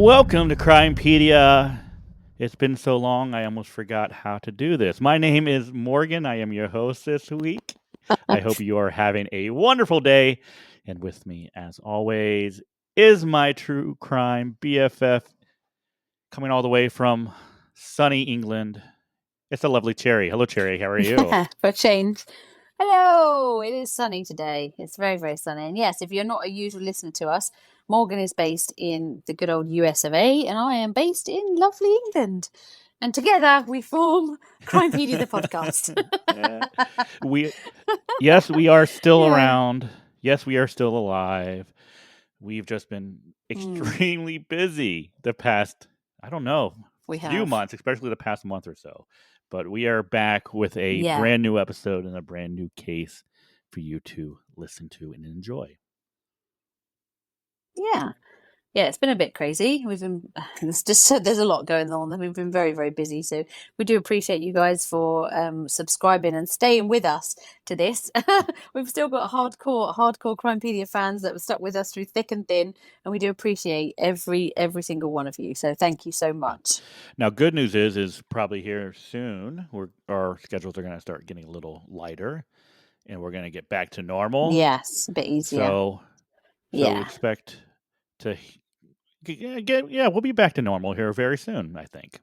Welcome to Crimepedia. It's been so long, I almost forgot how to do this. My name is Morgan. I am your host this week. I hope you are having a wonderful day. And with me, as always, is my true crime BFF coming all the way from sunny England. It's a lovely Cherry. Hello, Cherry. How are you? For change. Hello, it is sunny today. It's very, very sunny. And yes, if you're not a usual listener to us, Morgan is based in the good old US of A, and I am based in lovely England. And together we form Crimepedia, the podcast. Yes, we are still around. Yes, we are still alive. We've just been extremely busy the past, I don't know, few months, especially the past month or so. But we are back with a brand new episode and a brand new case for you to listen to and enjoy. Yeah, it's been a bit crazy. We've been there's a lot going on, and we've been very, very busy. So we do appreciate you guys for subscribing and staying with us to this. We've still got hardcore Crimepedia fans that were stuck with us through thick and thin, and we do appreciate every single one of you. So thank you so much. Now, good news is probably here soon. Our schedules are going to start getting a little lighter, and we're going to get back to normal. Yes, a bit easier. So expect to we'll be back to normal here very soon, I think.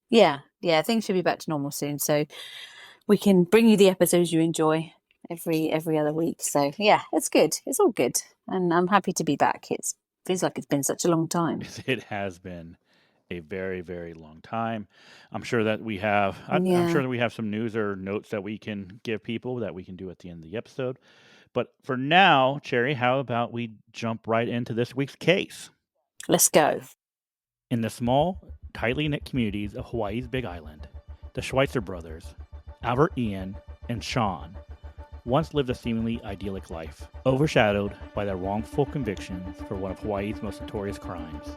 Yeah, things should be back to normal soon, so we can bring you the episodes you enjoy every other week. So yeah, it's good. It's all good, and I'm happy to be back. It feels like it's been such a long time. It has been a very, very long time. I'm sure that we have. I'm sure that we have some news or notes that we can give people that we can do at the end of the episode. But for now, Cherry, how about we jump right into this week's case? Let's go. In the small, tightly knit communities of Hawaii's Big Island, the Schweitzer brothers, Albert, Ian, and Shawn, once lived a seemingly idyllic life, overshadowed by their wrongful convictions for one of Hawaii's most notorious crimes,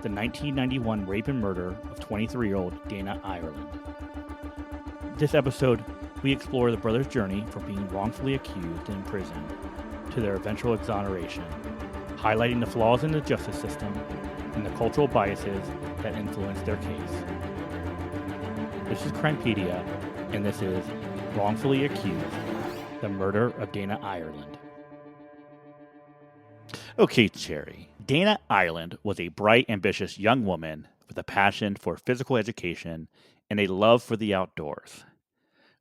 the 1991 rape and murder of 23-year-old Dana Ireland. This episode, we explore the brothers' journey from being wrongfully accused and imprisoned to their eventual exoneration, highlighting the flaws in the justice system and the cultural biases that influence their case. This is Crimepedia, and this is Wrongfully Accused, the Murder of Dana Ireland. Okay, Cherry. Dana Ireland was a bright, ambitious young woman with a passion for physical education and a love for the outdoors.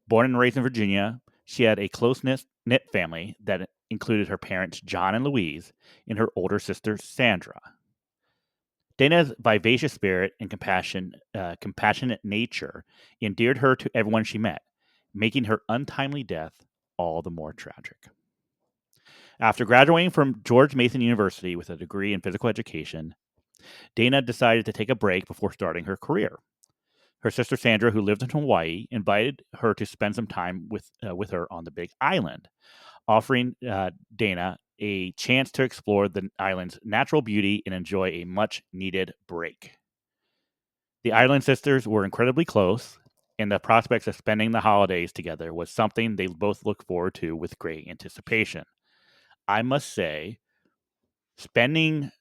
Born and raised in Virginia, she had a close-knit family that included her parents, John and Louise, and her older sister, Sandra. Dana's vivacious spirit and compassionate nature endeared her to everyone she met, making her untimely death all the more tragic. After graduating from George Mason University with a degree in physical education, Dana decided to take a break before starting her career. Her sister Sandra, who lived in Hawaii, invited her to spend some time with her on the Big Island, offering Dana a chance to explore the island's natural beauty and enjoy a much-needed break. The Island sisters were incredibly close, and the prospects of spending the holidays together was something they both looked forward to with great anticipation. I must say, spending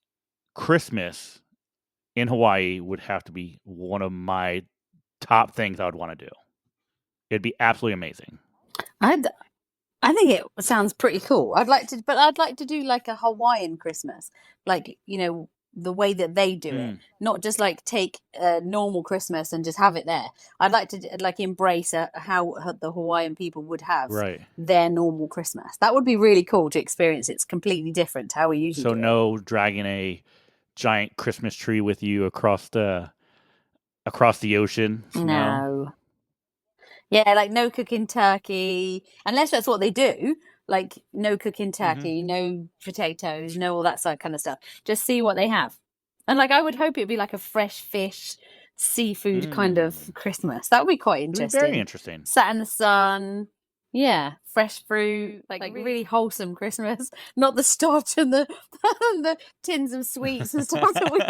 Christmas in Hawaii would have to be one of my top things I would want to do. It'd be absolutely amazing. I think it sounds pretty cool. I'd like to do like a Hawaiian Christmas, like, you know, the way that they do it, not just like take a normal Christmas and just have it there. I'd like to like embrace how the Hawaiian people would have their normal Christmas. That would be really cool to experience. It's completely different to how we usually do it. No dragging a giant Christmas tree with you across the ocean. No. Yeah, like no cooking turkey, unless that's what they do. Like no cooking Mm-hmm. turkey, no potatoes, no all that side kind of stuff. Just see what they have. And like I would hope it'd be like a fresh fish, seafood kind of Mm. Christmas. That would be quite It'd be very interesting. interesting. Sat in the sun. Yeah, fresh fruit, like really wholesome Christmas, not the starch and the the tins of sweets and stuff that we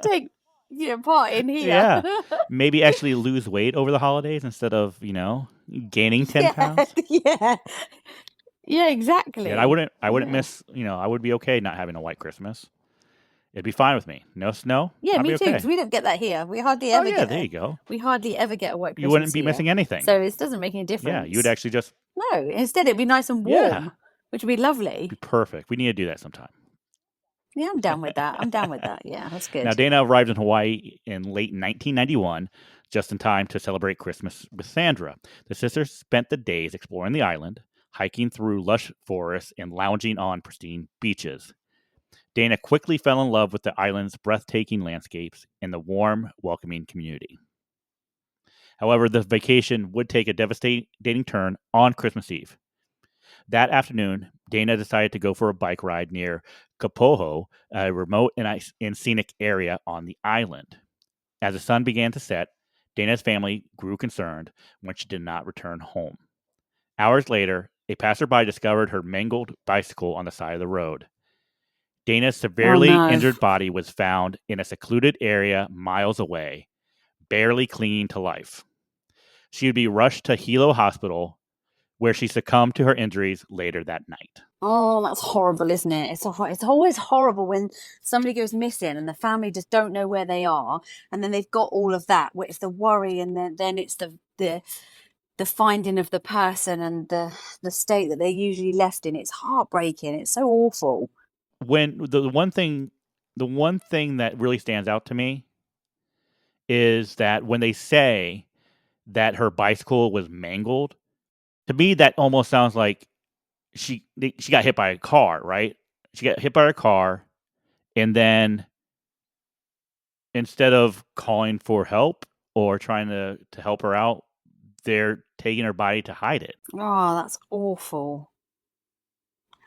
take part in here. Yeah. Maybe actually lose weight over the holidays instead of, gaining 10 Yeah, pounds. yeah. Yeah, Yeah, exactly. I wouldn't Yeah. miss, I would be okay not having a white Christmas. It'd be fine with me. No snow, Yeah, I'd be me too, because okay. we don't get that here. Oh yeah, there you go. We hardly ever get a white You wouldn't Christmas be here. missing anything. So it doesn't make any Yeah, you would difference. actually just No, instead it'd be nice and yeah, warm, which would be lovely. be perfect. We need to do that sometime. Yeah, I'm down with that. I'm down with that. Yeah, that's Now good. Dana arrived in Hawaii in late 1991, just in time to celebrate Christmas with Sandra. The sisters spent the days exploring the island, hiking through lush forests and lounging on pristine beaches. Dana quickly fell in love with the island's breathtaking landscapes and the warm, welcoming community. However, the vacation would take a devastating turn on Christmas Eve. That afternoon, Dana decided to go for a bike ride near Kapoho, a remote and scenic area on the island. As the sun began to set, Dana's family grew concerned when she did not return home. Hours later, a passerby discovered her mangled bicycle on the side of the road. Dana's Oh severely no. injured body was found in a secluded area miles away, barely clinging to life. She would be rushed to Hilo Hospital, where she succumbed to her injuries later that night. Oh, that's horrible, isn't it? It's always horrible when somebody goes missing and the family just don't know where they are, and then they've got all of that. Where it's the worry, and then it's the finding of the person and the state that they're usually left in. It's heartbreaking. It's so awful. When the one thing that really stands out to me is that when they say that her bicycle was mangled, to me that almost sounds like she got hit by a car, right? She got hit by a car, and then instead of calling for help or trying to help her out, they're taking her body to hide it. Oh, that's awful.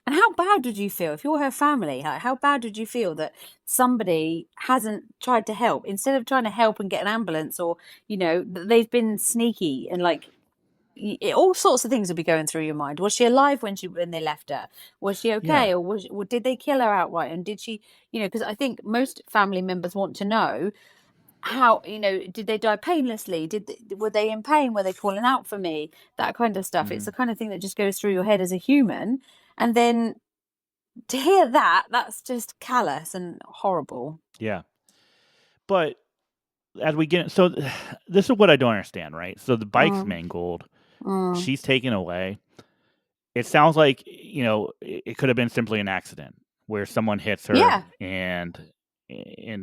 And how bad would you feel if you're her family? How bad would you feel that somebody hasn't tried to help instead of trying to help and get an ambulance, or they've been sneaky and like all sorts of things would be going through your mind. Was she alive when they left her? Was she Yeah. okay, or did they kill her outright? And did she, because I think most family members want to know how, did they die painlessly? Were they in pain? Were they calling out for me? That kind of stuff. It's Hmm. the kind of thing that just goes through your head as a human. And then to hear that, that's just callous and horrible. Yeah. But as we get so this is what I don't understand, right? So the bike's Mm, mangled, mm. she's taken away. It sounds like, it could have been simply an accident where someone hits her Yeah, and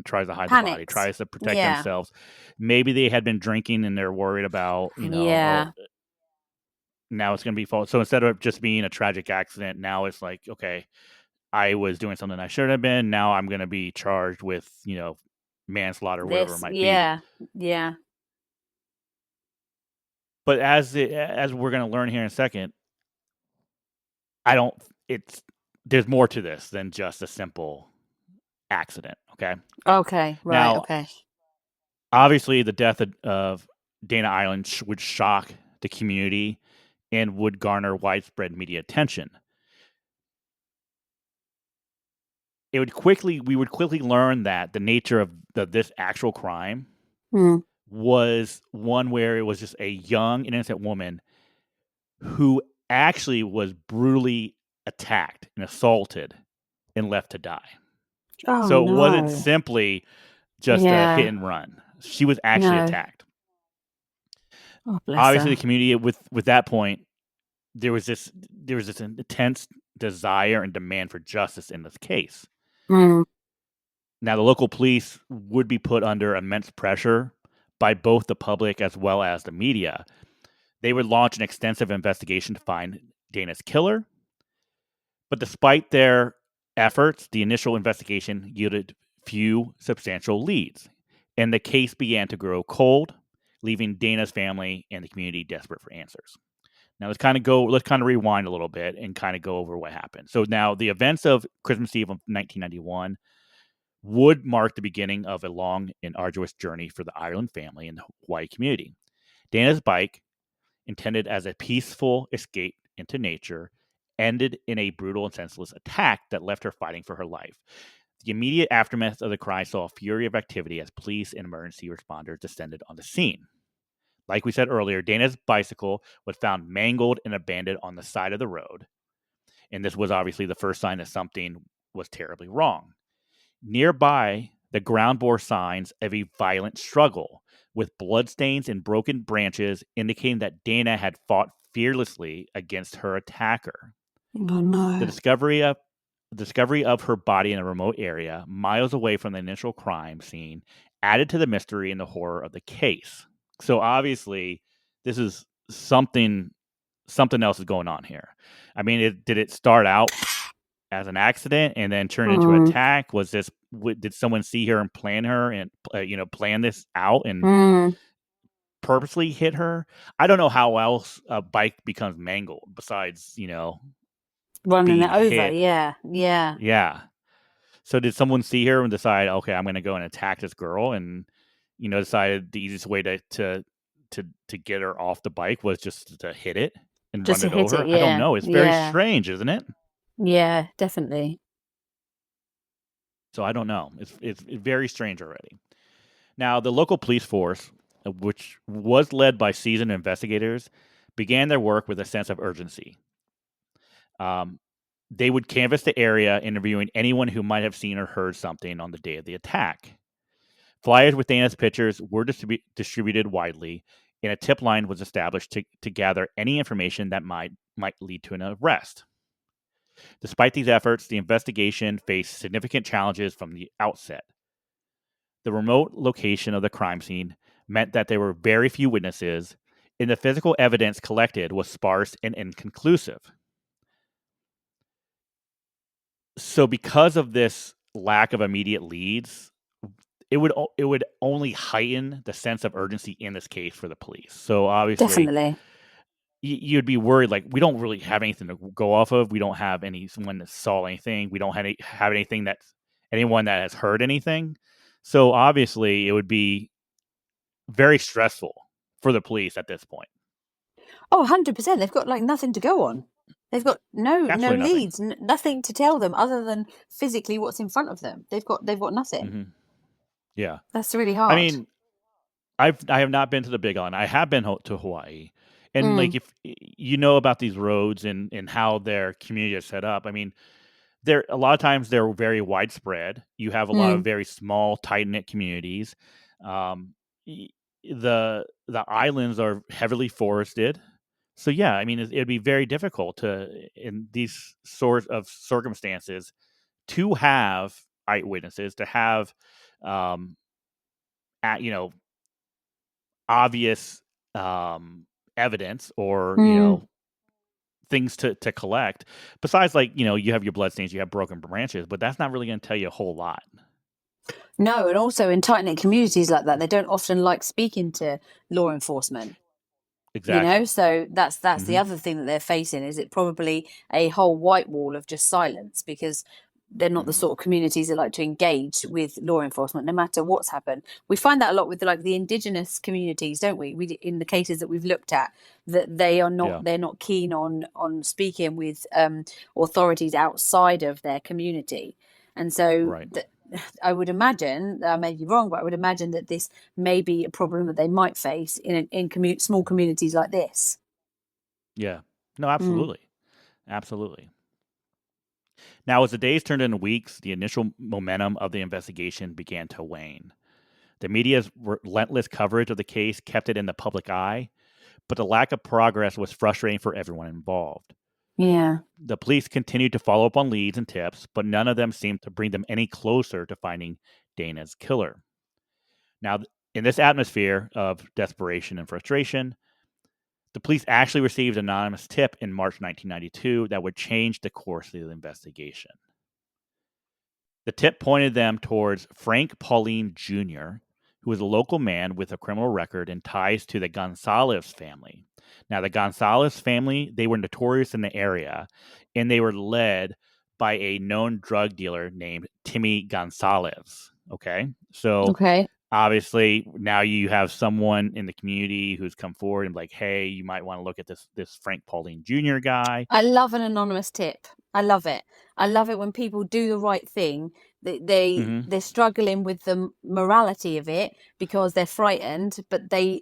tries to hide the body, panics. tries to protect Yeah, themselves. Maybe they had been drinking and they're worried about, oh, yeah. now it's going to be fault. So instead of just being a tragic accident, now it's like, okay, I was doing something I shouldn't have been. Now I'm going to be charged with, manslaughter, whatever it This, might be. yeah, yeah. But as we're going to learn here in a second, I don't. It's there's more to this than just a simple accident. Okay. Okay, right, Now, okay. obviously, the death of Dana Island would shock the community and would garner widespread media attention. We would quickly learn that the nature of this actual crime Mm. was one where it was just a young, innocent woman who actually was brutally attacked and assaulted and left to die. Oh So it wasn't no. simply just a hit Yeah. and run. She was actually No. attacked. Oh, bless Obviously, her. the community with that point, there was this intense desire and demand for justice in this case. Mm. Now, the local police would be put under immense pressure by both the public as well as the media. They would launch an extensive investigation to find Dana's killer. But despite their efforts, the initial investigation yielded few substantial leads, and the case began to grow cold, leaving Dana's family and the community desperate for answers. Now let's kind of rewind a little bit and kind of go over what happened. So now the events of Christmas Eve of 1991 would mark the beginning of a long and arduous journey for the Ireland family and the Hawaii community. Dana's bike, intended as a peaceful escape into nature, ended in a brutal and senseless attack that left her fighting for her life. The immediate aftermath of the crime saw a fury of activity as police and emergency responders descended on the scene. Like we said earlier, Dana's bicycle was found mangled and abandoned on the side of the road. And this was obviously the first sign that something was terribly wrong. Nearby, the ground bore signs of a violent struggle, with bloodstains and broken branches indicating that Dana had fought fearlessly against her attacker. Oh no! The discovery of her body in a remote area, miles away from the initial crime scene, added to the mystery and the horror of the case. So obviously, this is something else is going on here. I mean, did it start out as an accident and then turn into an attack? Did someone see her and plan her and plan this out and purposely hit her? I don't know how else a bike becomes mangled besides running being it over. hit. Yeah. So did someone see her and decide, okay, I'm going to go and attack this girl, and decided the easiest way to get her off the bike was just to hit it and Just run to it hit over? it. I don't Yeah. know. It's very strange, isn't it? Yeah, definitely. So I don't know. It's very strange already. Now, the local police force, which was led by seasoned investigators, began their work with a sense of urgency. They would canvass the area, interviewing anyone who might have seen or heard something on the day of the attack. Flyers with Dana's pictures were distributed widely, and a tip line was established to gather any information that might lead to an arrest. Despite these efforts, the investigation faced significant challenges from the outset. The remote location of the crime scene meant that there were very few witnesses, and the physical evidence collected was sparse and inconclusive. So, because of this lack of immediate leads, it would only heighten the sense of urgency in this case for the police. So, obviously, Definitely. you'd be worried, like, we don't really have anything to go off of. We don't have someone that saw anything. We don't have anything anyone that has heard anything. So obviously it would be very stressful for the police at this point. Oh, 100%. They've got like nothing to go on. They've got no Absolutely nothing. leads, nothing to tell them other than physically what's in front of them. They've got nothing. Mm-hmm. Yeah. That's really hard. I mean, I have not been to the Big Island. I have been to Hawaii. And like, if you know about these roads and how their community is set up, I mean, a lot of times they're very widespread. You have a lot of very small, tight knit communities. The islands are heavily forested, so yeah, I mean, it'd be very difficult in these sort of circumstances, to have eyewitnesses, to have, obvious evidence or things to collect. Besides, like, you have your bloodstains, you have broken branches, but that's not really going to tell you a whole lot. No, and also in tight-knit communities like that, they don't often like speaking to law enforcement. Exactly. So that's the other thing that they're facing, is it probably a whole white wall of just silence, because they're not the sort of communities that like to engage with law enforcement no matter what's happened. We find that a lot with the indigenous communities, don't we? In the cases that we've looked at, that they're not keen on speaking with authorities outside of their community. And so I would imagine, I may be wrong, but I would imagine that this may be a problem that they might face in small communities like this. Yeah. No, absolutely. Absolutely. Now, as the days turned into weeks, the initial momentum of the investigation began to wane. The media's relentless coverage of the case kept it in the public eye, but the lack of progress was frustrating for everyone involved. Yeah. The police continued to follow up on leads and tips, but none of them seemed to bring them any closer to finding Dana's killer. Now, in this atmosphere of desperation and frustration, the police actually received an anonymous tip in March 1992 that would change the course of the investigation. The tip pointed them towards Frank Pauline Jr., who was a local man with a criminal record and ties to the Gonzalez family. Now, the Gonzalez family, they were notorious in the area, and they were led by a known drug dealer named Timmy Gonzalez. Okay, so Okay. obviously now you have someone in the community who's come forward and like, hey, you might want to look at this Frank Pauline Jr. guy. I love an anonymous tip. I love it. I love it when people do the right thing. Mm-hmm. They're struggling with the morality of it because they're frightened, but the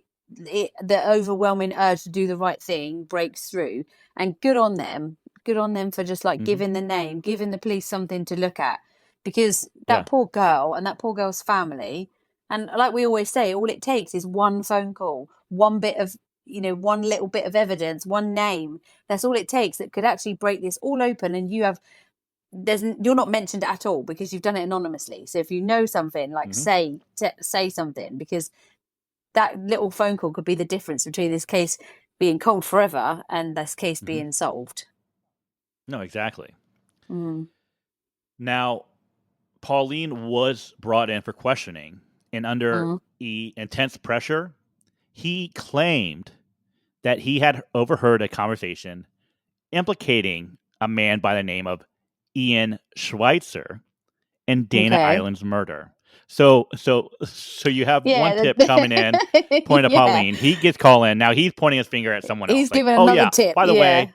overwhelming urge to do the right thing breaks through. And good on them. Good on them for just like Mm-hmm. giving the name, giving the police something to look at. Because Yeah. that poor girl and that poor girl's family, and like we always say, all it takes is one phone call, one bit of, one little bit of evidence, one name. That's all it takes that could actually break this all open, and you're not mentioned at all because you've done it anonymously. So if you know something, like Mm-hmm. say something, because that little phone call could be the difference between this case being cold forever and this case Mm-hmm. being solved. No, exactly. Mm. Now, Pauline was brought in for questioning, and under Mm. intense pressure, he claimed that he had overheard a conversation implicating a man by the name of Ian Schweitzer in Dana Okay. Island's murder. So you have one Yeah. tip coming in, pointing at Yeah. Pauline. He gets called in. Now he's pointing his finger at someone else. He's Like, giving oh another yeah, tip. by the Yeah. way,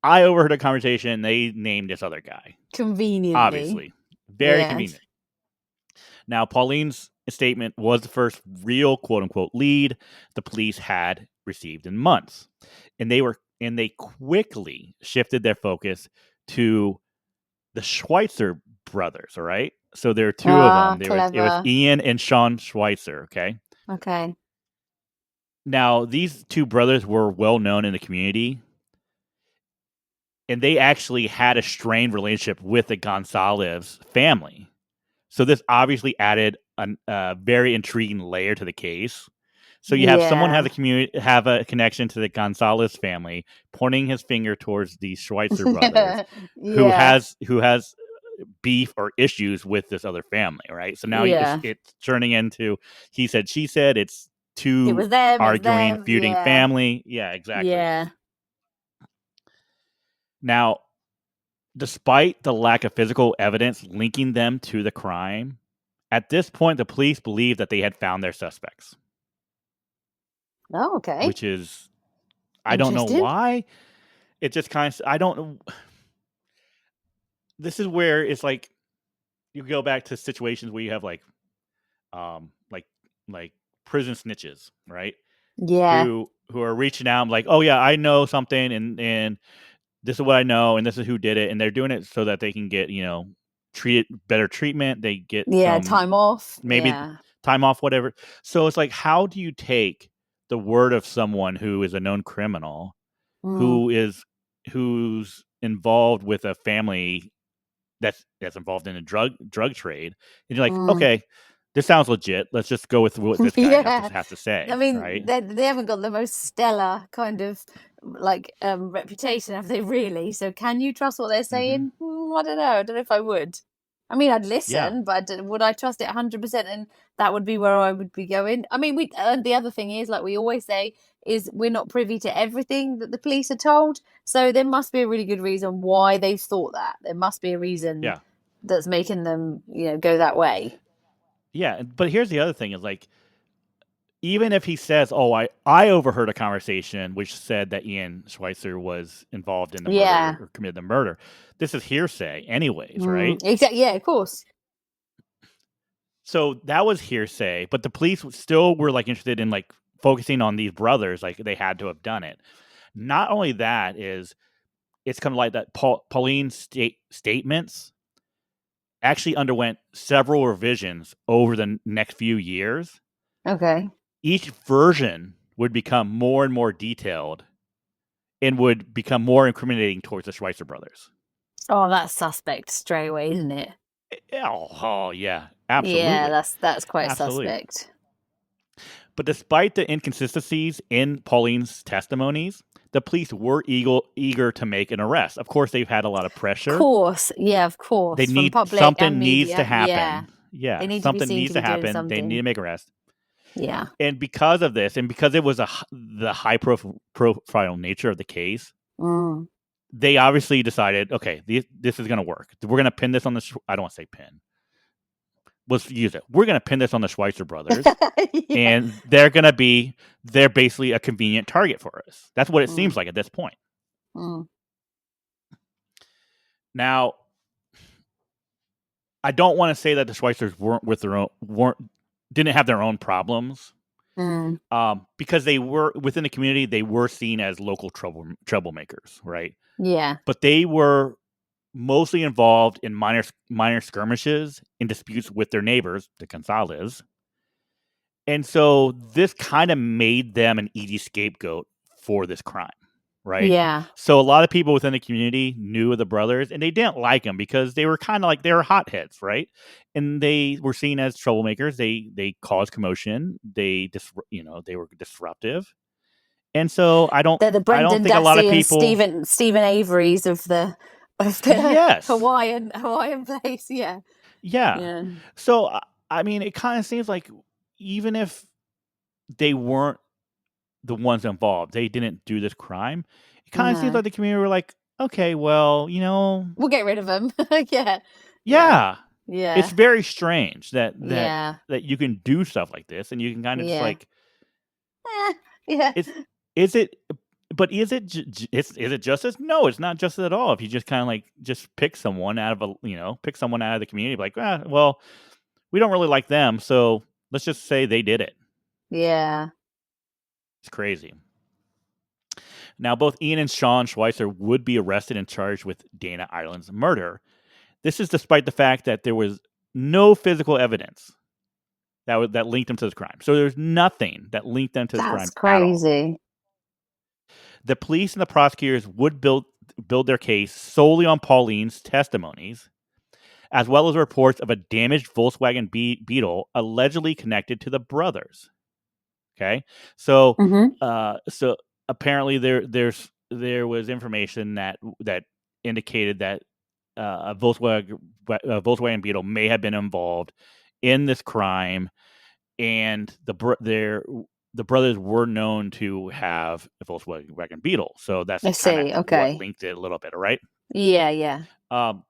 I overheard a conversation. They named this other guy. Conveniently. Obviously, very Yeah. convenient. Now, Pauline's statement was the first real quote unquote lead the police had received in months. And they quickly shifted their focus to the Schweitzer brothers, all right? So there are two of them. It was Clever. Ian and Shawn Schweitzer, okay? Okay. Now, these two brothers were well known in the community, and they actually had a strained relationship with the Gonzalez family. So this obviously added a very intriguing layer to the case. So you have someone Yeah. have a connection to the Gonzalez family, pointing his finger towards the Schweitzer brothers, Yeah. who has beef or issues with this other family, right? So now Yeah. it's turning into he said, she said. It's It two was them. It's arguing, them. feuding Yeah. family. Yeah, exactly. Yeah. Now, despite the lack of physical evidence linking them to the crime, at this point, the police believed that they had found their suspects. Oh, okay. Which is, I don't know Interesting. why. It just kind of, I don't know. This is where it's like, you go back to situations where you have um, like, like prison snitches, right? Yeah. Who are reaching out, like, oh yeah, I know something, and this is what I know, and this is who did it, and they're doing it so that they can get treated better treatment. They get Yeah. some Time off. maybe Yeah. time off, whatever. So it's like, how do you take the word of someone who is a known criminal, Mm. who's involved with a family that's involved in a drug trade, and you're like, Mm. okay, this sounds legit. Let's just go with what this guy Yeah. has to I say, mean, right? they haven't got the most stellar kind of like reputation, have they really? So can you trust what they're Mm-hmm. saying? I don't know. I don't know if I would. I mean, I'd Yeah, listen, but would I trust it 100%? And that would be where I would be going. I mean, the other thing is, like we always say, is we're not privy to everything that the police are told. So there must be a really good reason why they've thought that. There must be a reason yeah, that's making them, go that way. yeah. But here's the other thing: is like, even if he says, "Oh, I overheard a conversation which said that Ian Schweitzer was involved in the murder Yeah. or committed the murder," this is hearsay, anyways, right? Exactly. Yeah, of course. So that was hearsay, but the police still were like interested in like focusing on these brothers, like they had to have done it. Not only that is it's kind of like that Pauline's statements actually underwent several revisions over the next few years. Okay. Each version would become more and more detailed and would become more incriminating towards the Schweitzer brothers. Oh, that's suspect straight away, isn't it? Oh yeah, Yeah, absolutely. that's quite Absolutely. suspect. But despite the inconsistencies in Pauline's testimonies, the police were eager to make an arrest. Of course, they've had a lot of pressure. Course, yeah, of They course, from need public and something needs to media. happen. Yeah. Yeah, They need to be something seen needs to to be doing happen. They need to something. make arrests. Yeah. And because of this, and because it was the high profile nature of the case, Mm. they obviously decided, okay, this is going to work. We're going to pin this on the. I don't want to say pin. Let's use it. We're going to pin this on the Schweitzer brothers, Yeah. and they're basically a convenient target for us. That's what it seems like at this point. Mm. Now, I don't want to say that the Schweitzers didn't have their own problems. Mm. Because they were within the community, they were seen as local troublemakers, right? Yeah. But they were mostly involved in minor skirmishes and disputes with their neighbors, the Gonzalez, and so this kind of made them an easy scapegoat for this crime, right? Yeah. So a lot of people within the community knew of the brothers, and they didn't like them because they were kind of like they were hotheads, right? And they were seen as troublemakers. They caused commotion. They were disruptive, and so They're the I don't Brendan think a lot of Dassey and people. Stephen Avery's of the Yes, Hawaiian place. Yeah. yeah. Yeah. So I mean, it kind of seems like even if they weren't the ones involved, they didn't do this crime. It kind of seems No. like the community were like, okay, well, We'll get rid of them. Yeah. Yeah. yeah, it's Yeah. very strange Yeah. that you can do stuff like this, and you can kind of just Yeah. like, Yeah. it's is it, but is it justice? No, it's not justice at all. If you just kind of like just pick someone out of the community, like, well, we don't really like them, so let's just say they did it. Yeah. It's crazy. Now, both Ian and Shawn Schweitzer would be arrested and charged with Dana Ireland's murder. This is despite the fact that there was no physical evidence that linked them to this crime. So there's nothing that linked them to this That's crime at all. crazy. The police and the prosecutors would build their case solely on Pauline's testimonies, as well as reports of a damaged Volkswagen Beetle allegedly connected to the brothers. Okay, so Mm-hmm. so apparently there was information that indicated that a Volkswagen Beetle may have been involved in this crime, and the brothers were known to have a Volkswagen Beetle, so that's I kind of see. what Okay. linked it a little bit, right? Yeah. Yeah. Um,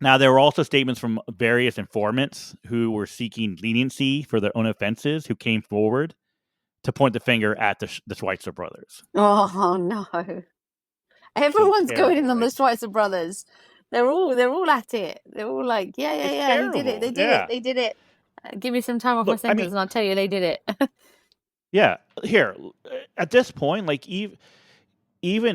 Now, there were also statements from various informants who were seeking leniency for their own offenses who came forward to point the finger at the Schweitzer brothers. Oh no. So Everyone's going terrible, in on the right? Schweitzer brothers. They're all at it. They're all like, yeah, yeah, It's yeah. He did it. terrible. They did it. Yeah. They did it. Give me some time off my Look, I mean, sentence, and I'll tell you they did it. yeah. Here, at this point, like even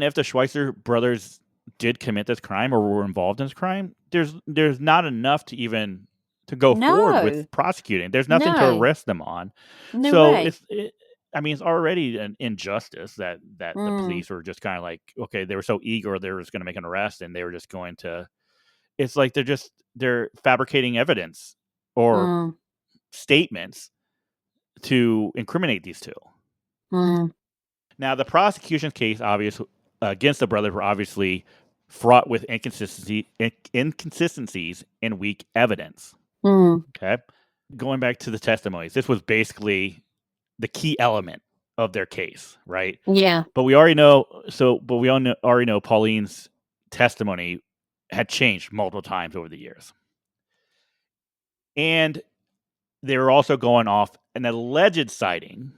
if the Schweitzer brothers did commit this crime or were involved in this crime, there's not enough to go forward No. with prosecuting. There's nothing to No. arrest them on. No So way. I mean, it's already an injustice that the Mm. police were just kind of like, okay, they were so eager, they were just going to make an arrest, and they were just going to. It's like they're fabricating evidence or Mm. statements to incriminate these two. Mm. Now, the prosecution's case, against the brothers, were obviously fraught with inconsistencies and weak evidence. Mm. Okay, going back to the testimonies, this was basically the key element of their case, right? Yeah. But we already know. Already know Pauline's testimony had changed multiple times over the years, and they were also going off an alleged sighting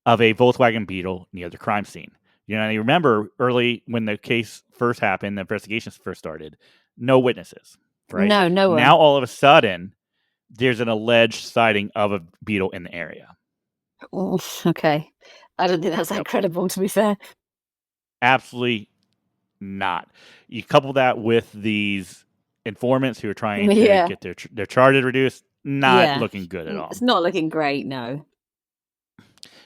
of a Volkswagen Beetle near the crime scene. You remember early when the case first happened, the investigations first started, no witnesses, right? No, no one. Now all of a sudden, there's an alleged sighting of a beetle in the area. Oof, okay. I don't think that's that credible, to be fair. Absolutely not. You couple that with these informants who are trying to Yeah. get their charges reduced, not looking good at all. It's not looking great, no.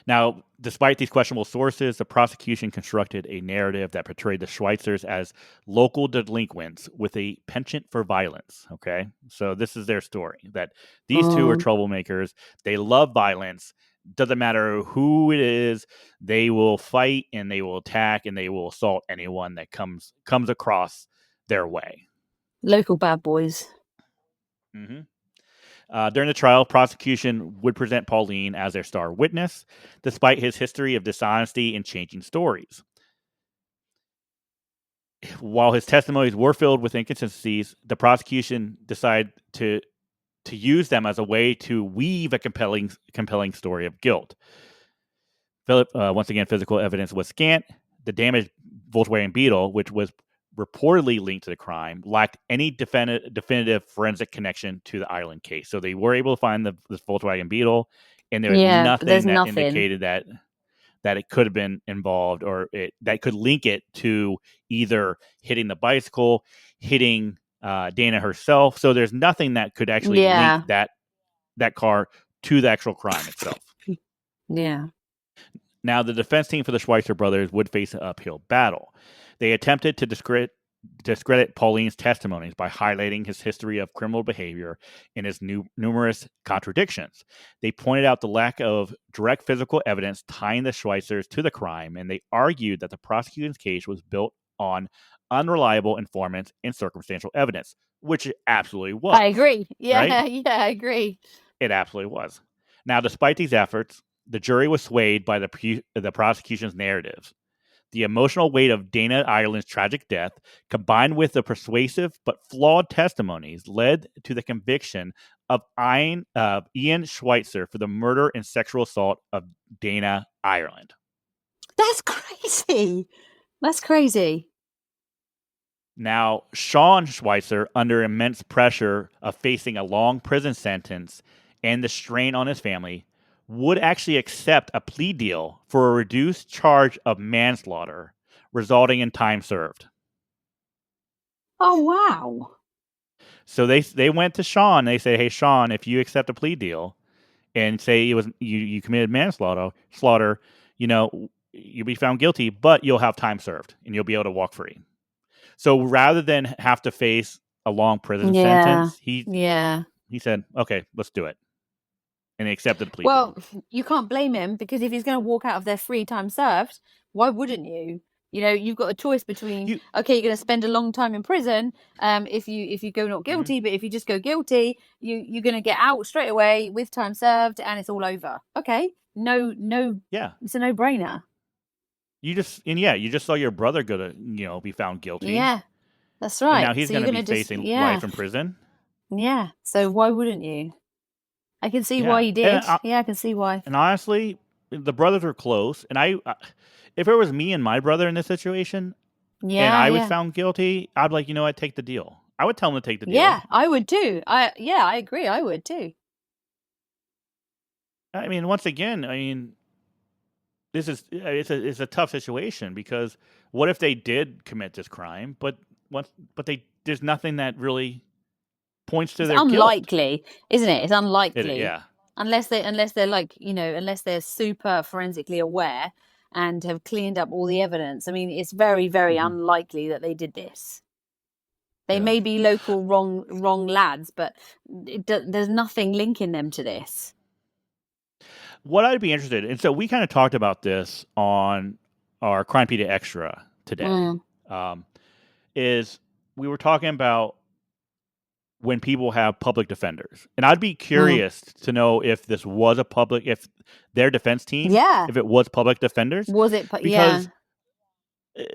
Now, despite these questionable sources, the prosecution constructed a narrative that portrayed the Schweitzers as local delinquents with a penchant for violence. Okay, so this is their story, that these two are troublemakers. They love violence. Doesn't matter who it is, they will fight and they will attack and they will assault anyone that comes across their way. Local bad boys. Mm-hmm. During the trial, prosecution would present Pauline as their star witness, despite his history of dishonesty and changing stories. While his testimonies were filled with inconsistencies, the prosecution decided to use them as a way to weave a compelling story of guilt. Philip, once again, physical evidence was scant. The damaged Volkswagen Beetle, which was reportedly linked to the crime, lacked any definitive forensic connection to the Ireland case. So they were able to find this Volkswagen Beetle, and there was Yeah, but there's nothing that nothing. indicated that it could have been involved, or that could link it to either hitting the bicycle, hitting Dana herself. So there's nothing that could actually link that car to the actual crime itself. Yeah. Now, the defense team for the Schweitzer brothers would face an uphill battle. They attempted to discredit Pauline's testimonies by highlighting his history of criminal behavior and his numerous contradictions. They pointed out the lack of direct physical evidence tying the Schweitzers to the crime, and they argued that the prosecution's case was built on unreliable informants and circumstantial evidence, which it absolutely was. I agree. Yeah, right? yeah, I agree. It absolutely was. Now, despite these efforts, the jury was swayed by the prosecution's narratives. The emotional weight of Dana Ireland's tragic death, combined with the persuasive but flawed testimonies, led to the conviction of Ian Schweitzer for the murder and sexual assault of Dana Ireland. That's crazy. That's crazy. Now, Shawn Schweitzer, under immense pressure of facing a long prison sentence and the strain on his family, would actually accept a plea deal for a reduced charge of manslaughter, resulting in time served. Oh, wow. So they went to Shawn. They say, "Hey, Shawn, if you accept a plea deal and say it was you committed manslaughter, you'll be found guilty, but you'll have time served and you'll be able to walk free." So rather than have to face a long prison sentence, he said, "Okay, let's do it." And he accepted the plea deal. You can't blame him, because if he's going to walk out of there free, time served, why wouldn't you? You've got a choice between, okay, you're going to spend a long time in prison if you go not guilty, Mm-hmm. but if you just go guilty, you're going to get out straight away with time served and it's all over. Okay, no, Yeah, it's a no-brainer. you just saw your brother go to be found guilty. Yeah, that's right. And now he's going to be facing life in prison. Yeah, so why wouldn't you? I can see why he did. I can see why. And honestly, the brothers were close. And if it was me and my brother in this situation, and I was found guilty, I'd be like, you know what, take the deal. I would tell him to take the deal. Yeah, I would too. I agree. I would too. I mean, once again, it's a tough situation, because what if they did commit this crime, but there's nothing that really points to their guilt. Unlikely, isn't it? It's unlikely. Yeah. Unless they're like, unless they're super forensically aware and have cleaned up all the evidence. I mean, it's very, very unlikely that they did this. They may be local wrong lads, but there's nothing linking them to this. What I'd be interested in, and so we kind of talked about this on our Crimepedia Extra today, is we were talking about when people have public defenders. And I'd be curious to know if this was if their defense team, if it was public defenders. Was it? Because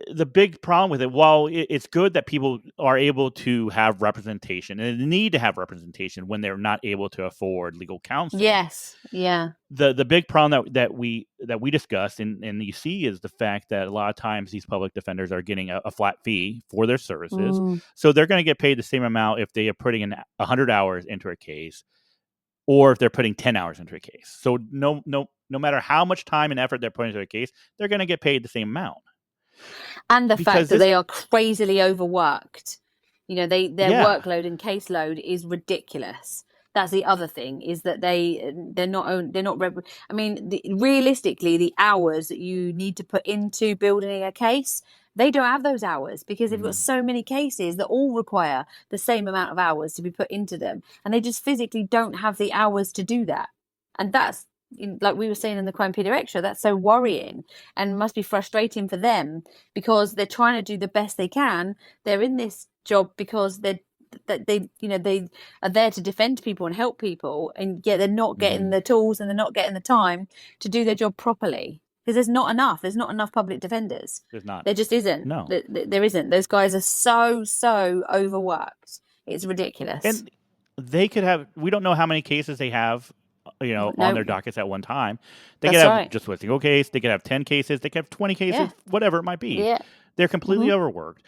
the big problem with it, while it's good that people are able to have representation and they need to have representation when they're not able to afford legal counsel. Yes. Yeah. The big problem that we discussed and you see is the fact that a lot of times these public defenders are getting a flat fee for their services. So they're going to get paid the same amount if they are putting in 100 hours into a case, or if they're putting 10 hours into a case. So no matter how much time and effort they're putting into a case, they're going to get paid the same amount. And the fact that they are crazily overworked. Their workload and caseload is ridiculous. That's the other thing, is that they're not. I mean, realistically, the hours that you need to put into building a case, they don't have those hours, because they've got so many cases that all require the same amount of hours to be put into them, and they just physically don't have the hours to do that. And that's, like we were saying in the Crimepedia Extra, that's so worrying and must be frustrating for them, because they're trying to do the best they can. They're in this job because that they are there to defend people and help people, and yet they're not getting the tools and they're not getting the time to do their job properly, because there's not enough public defenders. There's not. There just isn't. No. There isn't. Those guys are so overworked. It's ridiculous. And they could have, we don't know how many cases they have, on their dockets at one time. They could have just a single case. They could have 10 cases. They could have 20 cases, whatever it might be. Yeah. They're completely overworked.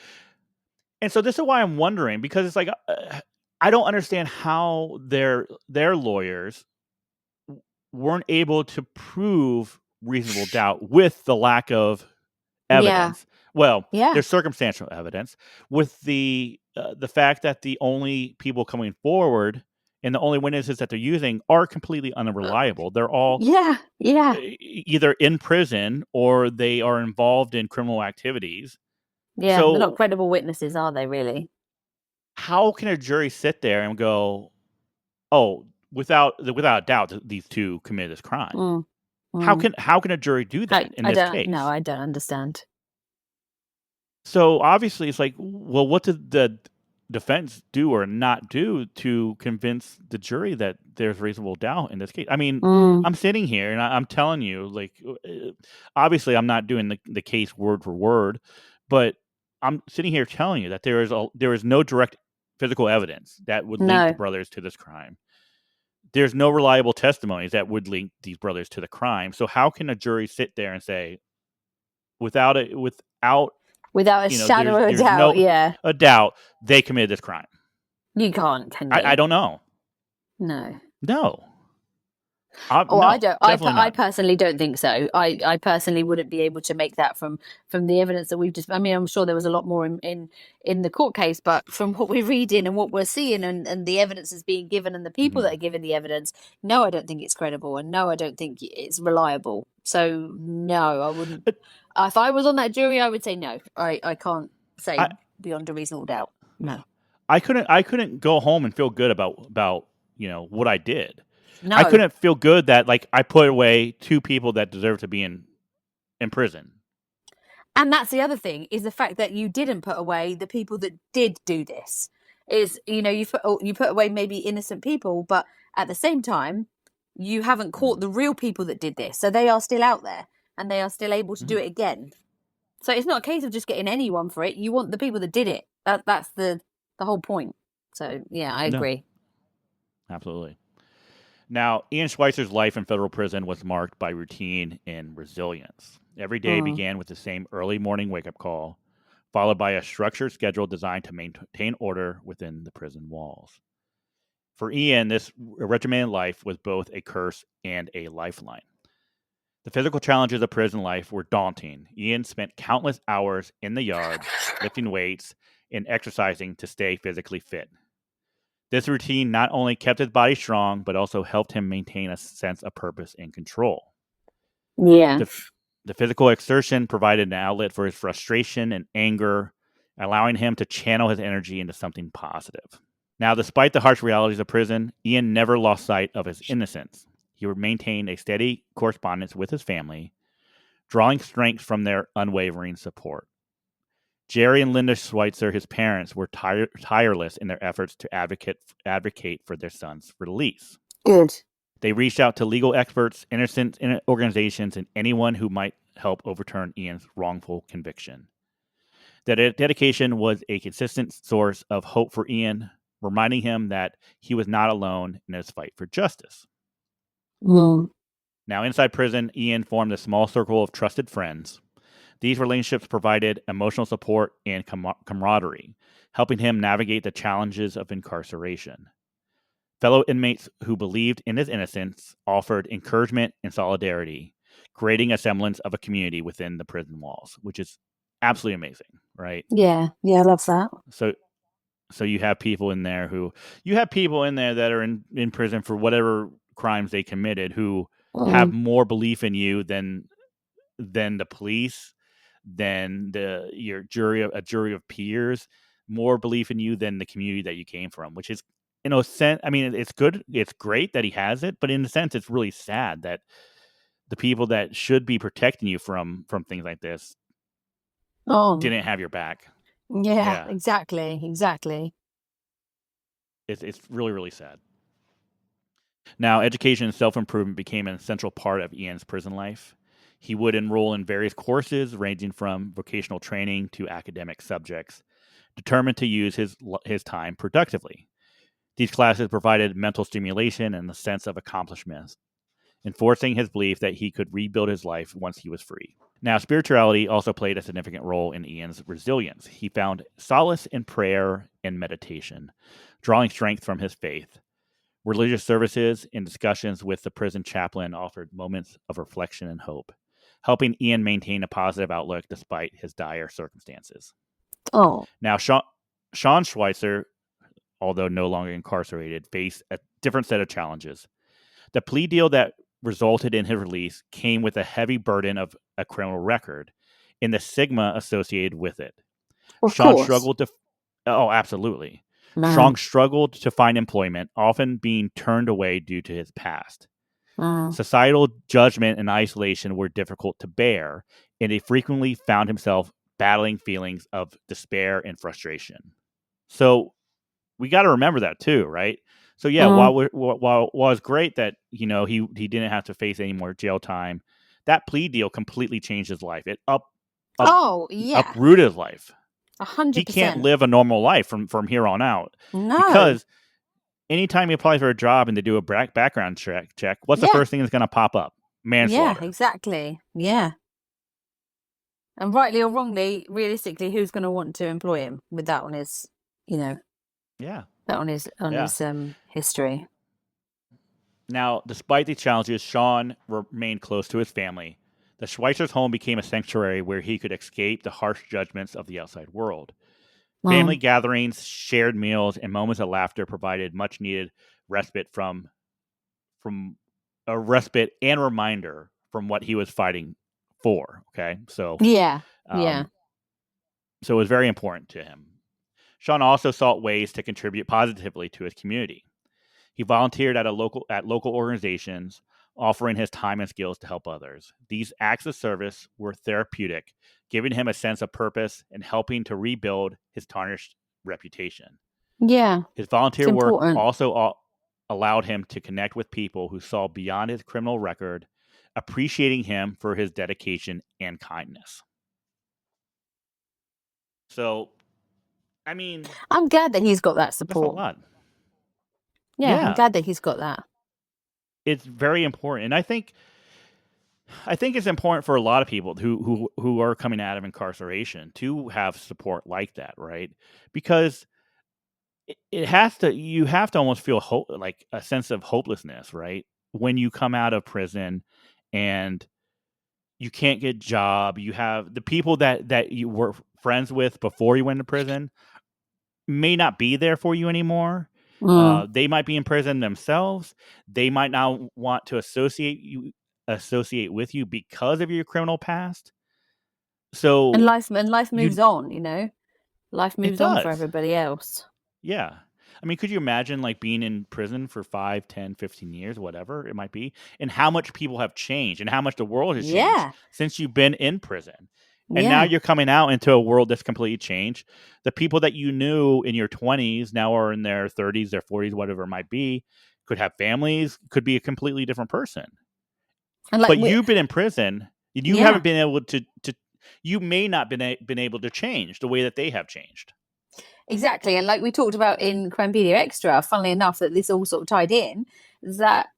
And so this is why I'm wondering, because it's like, I don't understand how their lawyers weren't able to prove reasonable doubt with the lack of evidence. Well, there's circumstantial evidence with the fact that the only people coming forward and the only witnesses that they're using are completely unreliable. They're all either in prison or they are involved in criminal activities. Yeah, so, they're not credible witnesses, are they, really? How can a jury sit there and go, oh, without a doubt, these two committed this crime? How can a jury do that in this case? No, I don't understand. So obviously it's like, well, what did the defense do or not do to convince the jury that there's reasonable doubt in this case? I mean, I'm sitting here and I'm telling you, like, obviously I'm not doing the case word for word, but I'm sitting here telling you that there is no direct physical evidence that would link the brothers to this crime. There's no reliable testimonies that would link these brothers to the crime. So how can a jury sit there and say, without a shadow of a doubt, a doubt, they committed this crime? You can't, can you? I don't know. No. I don't. I personally don't think so. I personally wouldn't be able to make that from the evidence that we've just. I mean, I'm sure there was a lot more in the court case, but from what we're reading and what we're seeing and the evidence is being given and the people that are giving the evidence, no, I don't think it's credible, and no, I don't think it's reliable. So no, I wouldn't. If I was on that jury, I would say no. I can't say beyond a reasonable doubt. No. I couldn't go home and feel good about what I did. No. I couldn't feel good that I put away two people that deserve to be in prison. And that's the other thing, is the fact that you didn't put away the people that did do this. Is you put away maybe innocent people, but at the same time you haven't caught the real people that did this. So they are still out there and they are still able to do it again. So it's not a case of just getting anyone for it. You want the people that did it. That's the whole point. So yeah, I agree. Absolutely. Now, Ian Schweitzer's life in federal prison was marked by routine and resilience. Every day began with the same early morning wake-up call, followed by a structured schedule designed to maintain order within the prison walls. For Ian, this regimented life was both a curse and a lifeline. The physical challenges of prison life were daunting. Ian spent countless hours in the yard, lifting weights and exercising to stay physically fit. This routine not only kept his body strong, but also helped him maintain a sense of purpose and control. Yeah. The physical exertion provided an outlet for his frustration and anger, allowing him to channel his energy into something positive. Now, despite the harsh realities of prison, Ian never lost sight of his innocence. He maintained a steady correspondence with his family, drawing strength from their unwavering support. Jerry and Linda Schweitzer, his parents, were tireless in their efforts to advocate for their son's release. Good. They reached out to legal experts, innocent organizations, and anyone who might help overturn Ian's wrongful conviction. Their dedication was a consistent source of hope for Ian, reminding him that he was not alone in his fight for justice. Now, inside prison, Ian formed a small circle of trusted friends. These relationships provided emotional support and camaraderie, helping him navigate the challenges of incarceration. Fellow inmates who believed in his innocence offered encouragement and solidarity, creating a semblance of a community within the prison walls, which is absolutely amazing, right? Yeah, I love that. So you have people in there that are in prison for whatever crimes they committed, who have more belief in you than the police, than a jury of peers, more belief in you than the community that you came from, which is, in a sense, I mean, it's good, it's great that he has it, but in a sense, it's really sad that the people that should be protecting you from things like this didn't have your back. Yeah. Exactly. It's really, really sad. Now, education and self improvement became an essential part of Ian's prison life. He would enroll in various courses ranging from vocational training to academic subjects, determined to use his time productively. These classes provided mental stimulation and a sense of accomplishment, enforcing his belief that he could rebuild his life once he was free. Now, spirituality also played a significant role in Ian's resilience. He found solace in prayer and meditation, drawing strength from his faith. Religious services and discussions with the prison chaplain offered moments of reflection and hope, helping Ian maintain a positive outlook despite his dire circumstances. Oh, Now, Shawn Schweitzer, although no longer incarcerated, faced a different set of challenges. The plea deal that resulted in his release came with a heavy burden of a criminal record and the stigma associated with it. of Shawn course, struggled to. Oh, absolutely. man. Shawn struggled to find employment, often being turned away due to his past. Mm. Societal judgment and isolation were difficult to bear, and he frequently found himself battling feelings of despair and frustration. So we got to remember that too, right? So yeah, Mm. while it's great that he didn't have to face any more jail time, that plea deal completely changed his life. It Oh, yeah, uprooted his life. He can't 100%. live a normal life from here on out No. because anytime he applies for a job and they do a background check, what's the Yeah. first thing that's going to pop up? Yeah, Manslaughter. exactly. Yeah. And rightly or wrongly, realistically, who's going to want to employ him with that on his, you know, Yeah, that on yeah. his history? Now, despite these challenges, Shawn remained close to his family. The Schweitzer's home became a sanctuary where he could escape the harsh judgments of the outside world. Family Mm. gatherings, shared meals, and moments of laughter provided much needed respite from a respite and reminder from what he was fighting for. Okay, Yeah. Yeah. um, so it was very important to him. Shawn also sought ways to contribute positively to his community. He volunteered at local organizations, offering his time and skills to help others. These acts of service were therapeutic, giving him a sense of purpose and helping to rebuild his tarnished reputation. Yeah. His It's volunteer work important. also allowed him to connect with people who saw beyond his criminal record, appreciating him for his dedication and kindness. So, I mean, I'm glad that he's got that that's a support. lot. Yeah, I'm Yeah, glad that he's got that. it's very important, and I think it's important for a lot of people who are coming out of incarceration to have support like that, right? Because it has to you have to almost feel like a sense of hopelessness, right? When you come out of prison and you can't get a job, you have the people that you were friends with before you went to prison may not be there for you anymore. Mm. They might be in prison themselves. They might not want to associate with you because of your criminal past. So And life you moves on, you know. Life it moves on for does. everybody else. Yeah. I mean, could you imagine like being in prison for 5, 10, 15 years, whatever it might be, and how much people have changed and how much the world has changed Yeah. since you've been in prison. And now Yeah. you're coming out into a world that's completely changed. The people that you knew in your 20s now are in their 30s, their 40s, whatever it might be, could have families, could be a completely different person. And like But we you've been in prison and you yeah. haven't been able to you may not been able to change the way that they have changed. Exactly. And like we talked about in Crimpedia Extra, funnily enough, that this all sort of tied in, that,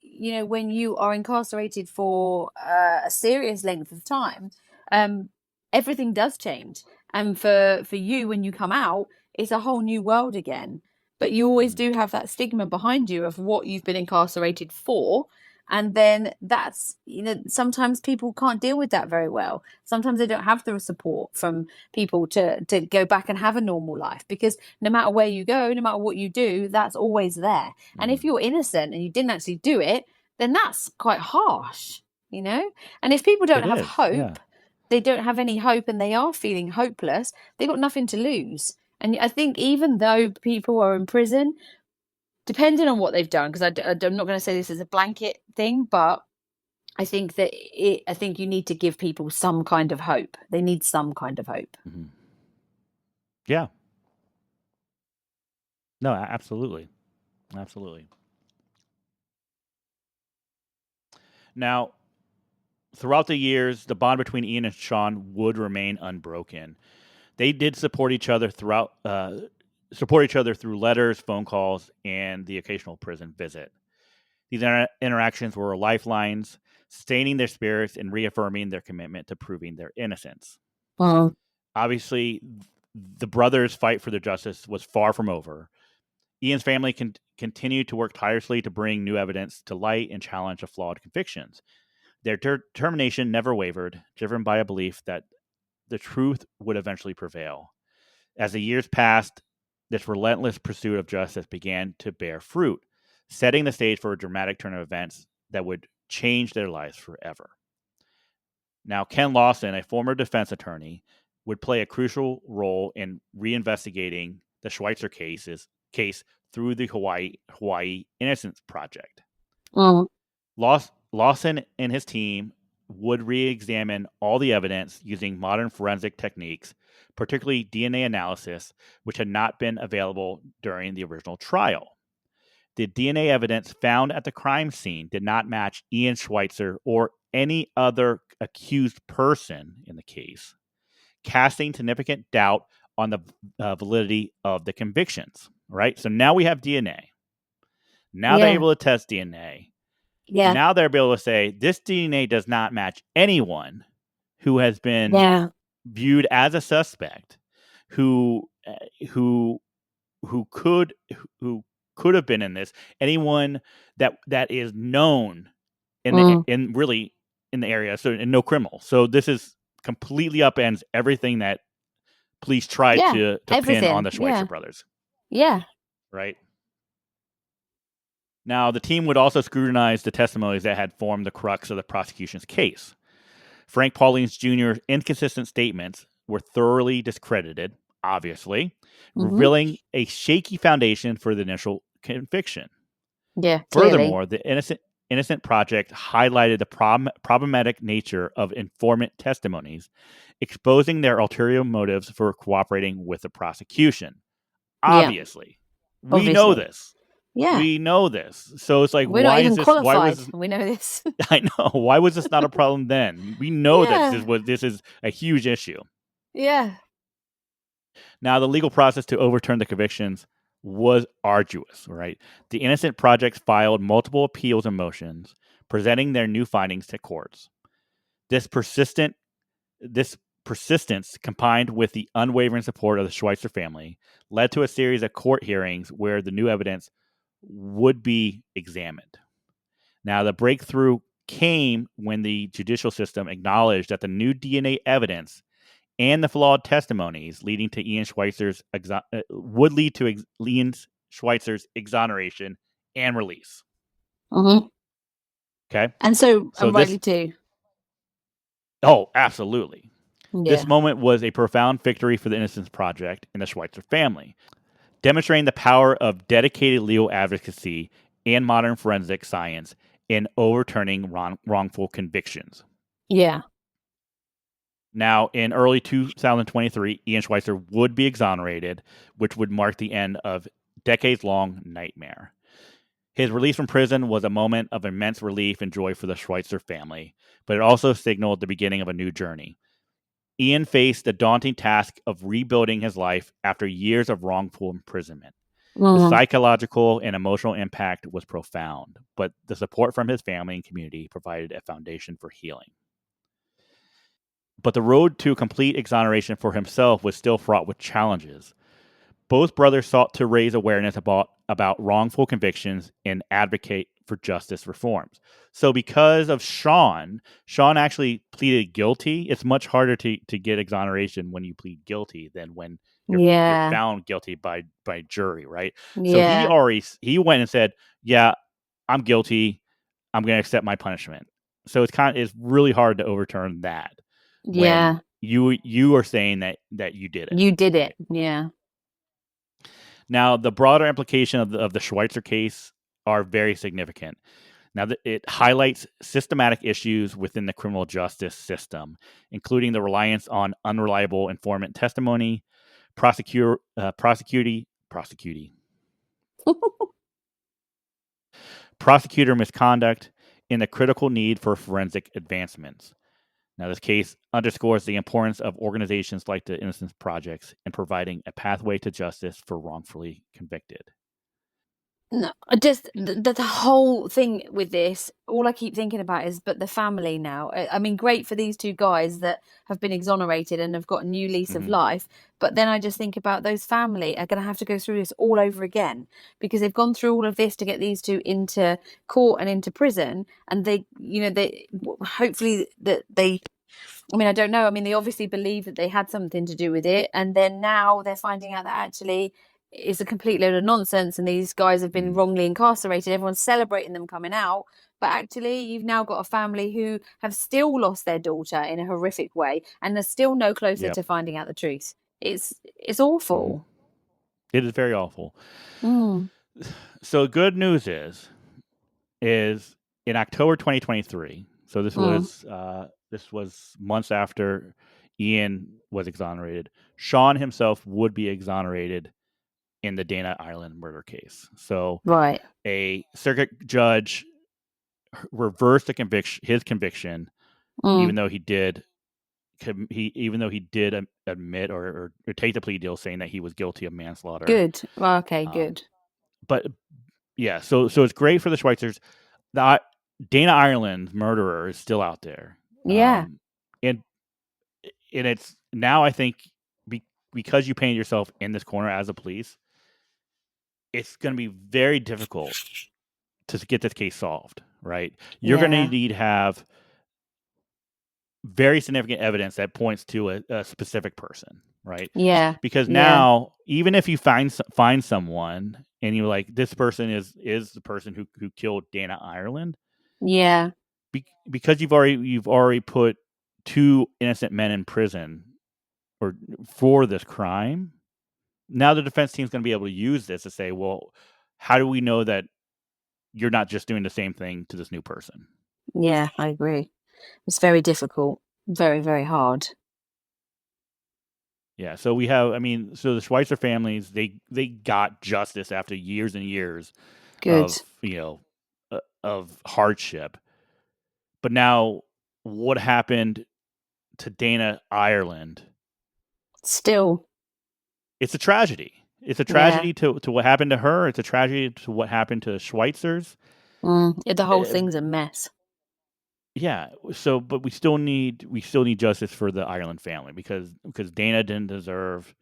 you know, when you are incarcerated for a serious length of time, um, everything does change. And for you, when you come out, it's a whole new world again. But you always Mhm. do have that stigma behind you of what you've been incarcerated for. And then that's, you know, sometimes people can't deal with that very well. Sometimes they don't have the support from people to go back and have a normal life, because no matter where you go, no matter what you do, that's always there. And if Mhm. you're innocent and you didn't actually do it, then that's quite harsh, you know. And if people don't It have is. Yeah. hope, they don't have any hope and they are feeling hopeless, they've got nothing to lose. And I think even though people are in prison, depending on what they've done, because I'm not going to say this is a blanket thing, but I think you need to give people some kind of hope. They need some kind of hope. Mhm. Yeah. No, absolutely. Absolutely. Now, throughout the years, the bond between Ian and Shawn would remain unbroken. They did support each other through letters, phone calls, and the occasional prison visit. These interactions were lifelines, sustaining their spirits and reaffirming their commitment to proving their innocence. Mm. Obviously, the brothers' fight for their justice was far from over. Ian's family continued to work tirelessly to bring new evidence to light and challenge the flawed convictions. Their determination never wavered, driven by a belief that the truth would eventually prevail. As the years passed, this relentless pursuit of justice began to bear fruit, setting the stage for a dramatic turn of events that would change their lives forever. Now, Ken Lawson, a former defense attorney, would play a crucial role in reinvestigating the Schweitzer case through the Hawaii Innocence Project. Mm. Lawson and his team would re-examine all the evidence using modern forensic techniques, particularly DNA analysis, which had not been available during the original trial. The DNA evidence found at the crime scene did not match Ian Schweitzer or any other accused person in the case, casting significant doubt on the validity of the convictions. Right? So now we have DNA. Now they're Yeah. able to test DNA. Yeah. Now they're able to say this DNA does not match anyone who has been Yeah. viewed as a suspect, who who who could who could have been in this. Anyone that is known Mm. in really in the area, so and no criminal. So this is completely upends everything that police tried Yeah. to pin on Everything. the Schweitzer Yeah. brothers. Yeah. Right. Now, the team would also scrutinize the testimonies that had formed the crux of the prosecution's case. Frank Paulins Jr.'s inconsistent statements were thoroughly discredited, obviously, Mm-hmm. revealing a shaky foundation for the initial conviction. Yeah. Clearly. Furthermore, the Innocent Project highlighted the problematic nature of informant testimonies, exposing their ulterior motives for cooperating with the prosecution. Yeah. Obviously, we know Obviously. this. Yeah. We know this. So it's like, We're not why is even this? Why was qualified. this? We know this. I know. Why was this not a problem then? We know that Yeah. this is a huge issue. Yeah. Now, the legal process to overturn the convictions was arduous, right? The Innocent Project filed multiple appeals and motions, presenting their new findings to courts. This this persistence, combined with the unwavering support of the Schweitzer family, led to a series of court hearings where the new evidence would be examined. Now, the breakthrough came when the judicial system acknowledged that the new DNA evidence and the flawed testimonies leading to would lead to Ian Schweitzer's exoneration and release. Mm-hmm. Okay, And so so I'm this, rightly too. oh, absolutely. This Yeah. moment was a profound victory for the Innocence Project and the Schweitzer family, demonstrating the power of dedicated legal advocacy and modern forensic science in overturning wrongful convictions. Yeah. Now, in early 2023, Ian Schweitzer would be exonerated, which would mark the end of decades-long nightmare. His release from prison was a moment of immense relief and joy for the Schweitzer family, but it also signaled the beginning of a new journey. Ian faced the daunting task of rebuilding his life after years of wrongful imprisonment. The Mm-hmm. psychological and emotional impact was profound, but the support from his family and community provided a foundation for healing. But the road to complete exoneration for himself was still fraught with challenges. Both brothers sought to raise awareness about wrongful convictions and advocate for justice reforms. So, because of Shawn actually pleaded guilty. It's much harder to get exoneration when you plead guilty than when you're Yeah. found guilty by jury, right? So Yeah. he went and said, "Yeah, I'm guilty. I'm going to accept my punishment." So it's really hard to overturn that when Yeah. you are saying that you did it. You did Right? it. Yeah. Now, the broader implication of the Schweitzer case are very significant. Now, it highlights systematic issues within the criminal justice system, including the reliance on unreliable informant testimony, prosecuting, prosecutor misconduct, and the critical need for forensic advancements. Now, this case underscores the importance of organizations like the Innocence Projects in providing a pathway to justice for wrongfully convicted. No, just the whole thing with this, all I keep thinking about is, but the family now. I mean, great for these two guys that have been exonerated and have got a new lease of Mm-hmm. life. But then I just think about those family are going to have to go through this all over again because they've gone through all of this to get these two into court and into prison. And they hopefully that they, I mean, I don't know. I mean, they obviously believe that they had something to do with it. And then now they're finding out that actually it's a complete load of nonsense and these guys have been wrongly incarcerated. Everyone's celebrating them coming out. But actually, you've now got a family who have still lost their daughter in a horrific way and are still no closer Yep. to finding out the truth. It's Mm-hmm. awful. It is very awful. Mm. So, good news is in October 2023. So this was months after Ian was exonerated. Shawn himself would be exonerated in the Dana Ireland murder case. So Right. a circuit judge reversed his conviction, even though he did admit or take the plea deal, saying that he was guilty of manslaughter. Good. Well, okay, good. But yeah, so it's great for the Schweitzers. The Dana Ireland murderer is still out there. Yeah. And it's now, I think, because you painted yourself in this corner as a police, it's going to be very difficult to get this case solved, right? You're going to need to have very significant evidence that points to a specific person, right? Yeah. Because Yeah. now, even if you find someone and you're like, this person is the person who killed Dana Ireland, Yeah. because you've already put two innocent men in prison or for this crime. Now the defense team's going to be able to use this to say, well, how do we know that you're not just doing the same thing to this new person? Yeah, I agree. It's very difficult. Very, very hard. Yeah, so we have, I mean, so the Schweitzer families, they got justice after years and years Good. of hardship. But now, what happened to Dana Ireland? Still. It's a tragedy. It's a tragedy to what happened to her. It's a tragedy to what happened to Schweitzers. The whole thing's a mess. Yeah. So, but we still need justice for the Ireland family because Dana didn't deserve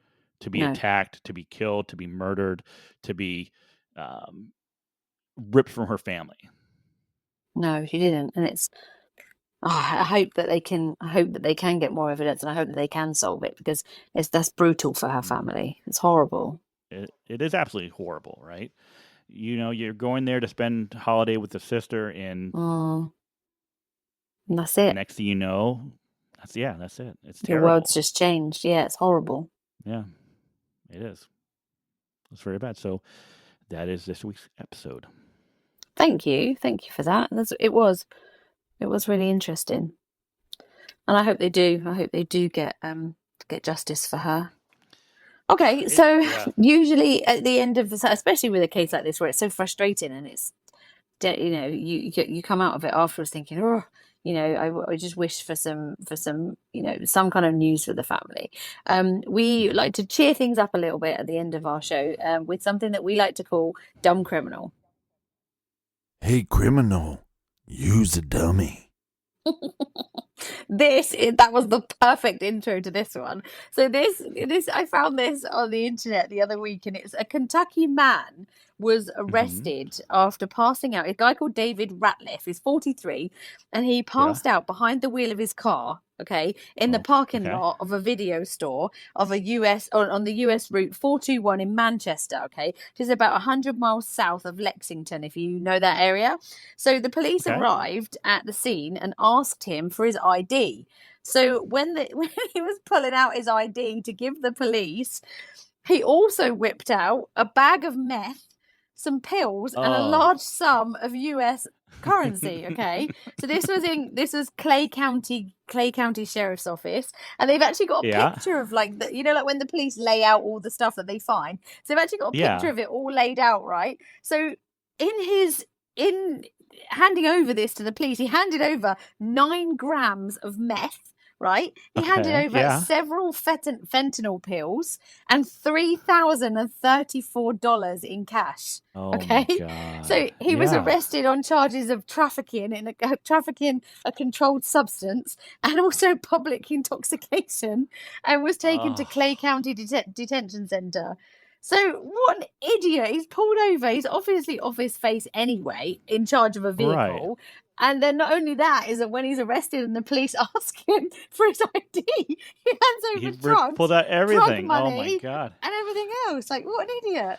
to be attacked, to be killed, to be murdered, to be ripped from her family. No, she didn't, and it's. I hope that they can. I hope that they can get more evidence, and I hope that they can solve it because that's brutal for her family. It's horrible. It is absolutely horrible, right? You're going there to spend holiday with the sister, and that's it. Next thing you know, that's it. It's Your terrible. world's just changed. Yeah, it's horrible. Yeah, it is. It's very bad. So that is this week's episode. Thank you for that. It was really interesting, and I hope they do. I hope they do get justice for her. Okay, so usually at the end of especially with a case like this where it's so frustrating and it's, you come out of it afterwards thinking, oh, I just wish for some some kind of news for the family. We like to cheer things up a little bit at the end of our show with something that we like to call Dumb Criminal. Hey, criminal, use a dummy. That was the perfect intro to this one. So this I found this on the internet the other week, and it's a Kentucky man was arrested after passing out. A guy called David Ratliff is 43, and he passed out behind the wheel of his car. Okay, in the parking lot of a video store of a on the US route 421 in Manchester. Okay, which is about 100 miles south of Lexington, if you know that area. So the police arrived at the scene and asked him for his ID. So when he was pulling out his ID to give the police, he also whipped out a bag of meth, some pills, and a large sum of US currency. Okay, so this was Clay County Sheriff's Office, and they've actually got a Yeah. picture of like like when the police lay out all the stuff that they find. So they've actually got a picture Yeah. of it all laid out, right? So in handing over this to the police, he handed over 9 grams of meth. Right, he handed Okay. over Yeah. several fentanyl pills and $3,034 in cash. Oh Okay, my God. so he was Yeah. arrested on charges of trafficking a controlled substance and also public intoxication, and was taken to Oh, Clay County Detention Center. So what an idiot! He's pulled over. He's obviously off his face anyway, in charge of a right. vehicle. And then not only that is that when he's arrested and the police ask him for his ID, he hands He over drugs, pulled out drug everything. Oh my money, God. and everything else. Like, what an idiot!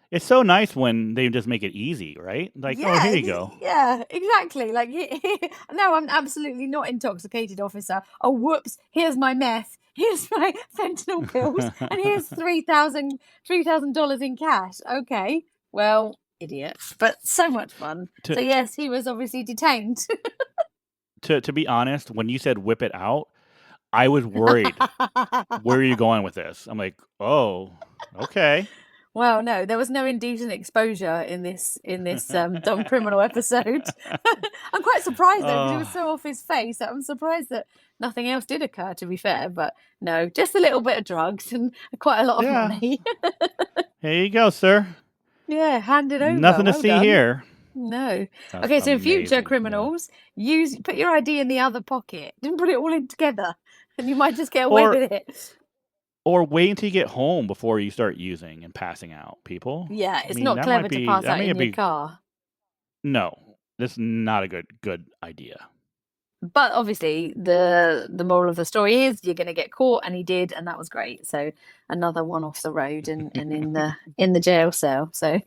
It's so nice when they just make it easy, right? Like, oh, here you go. Yeah, exactly. Like, no, I'm absolutely not intoxicated, officer. Oh, whoops! Here's my meth. Here's my fentanyl pills, and here's $3,000 in cash. Okay, well, idiot, but so much fun. So To yes, he was obviously detained. to be honest, when you said whip it out, I was worried. Where are you going with this? I'm like, oh, okay. Well, no, there was no indecent exposure in this Dumb Criminal episode. I'm quite surprised though, because he was Oh, so off his face. I'm surprised that nothing else did occur, to be fair. But no, just a little bit of drugs and quite a lot of yeah. money. Here you go, sir. Yeah, hand it over. Nothing to Well see done. here. No. That's Okay, so future amazing. Yeah. criminals, put your ID in the other pocket. Don't put it all in together, and you might just get away Or with it. or wait until you get home before you start using and passing out, people. Yeah, I it's mean, not that clever might to be pass that out may in your be car. no. That's not a good idea. But obviously, the moral of the story is you're going to get caught, and he did, and that was great. So another one off the road and in the jail cell. So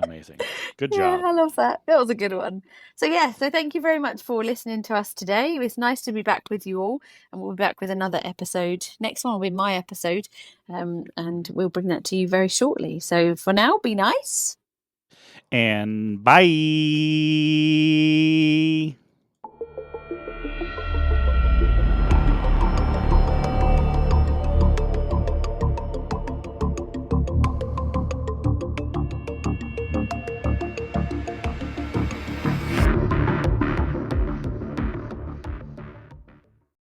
Amazing. Good yeah, job. I love that. That was a good one. So yeah, so thank you very much for listening to us today. It was nice to be back with you all, and we'll be back with another episode. Next one will be my episode, and we'll bring that to you very shortly. So for now, be nice. And bye.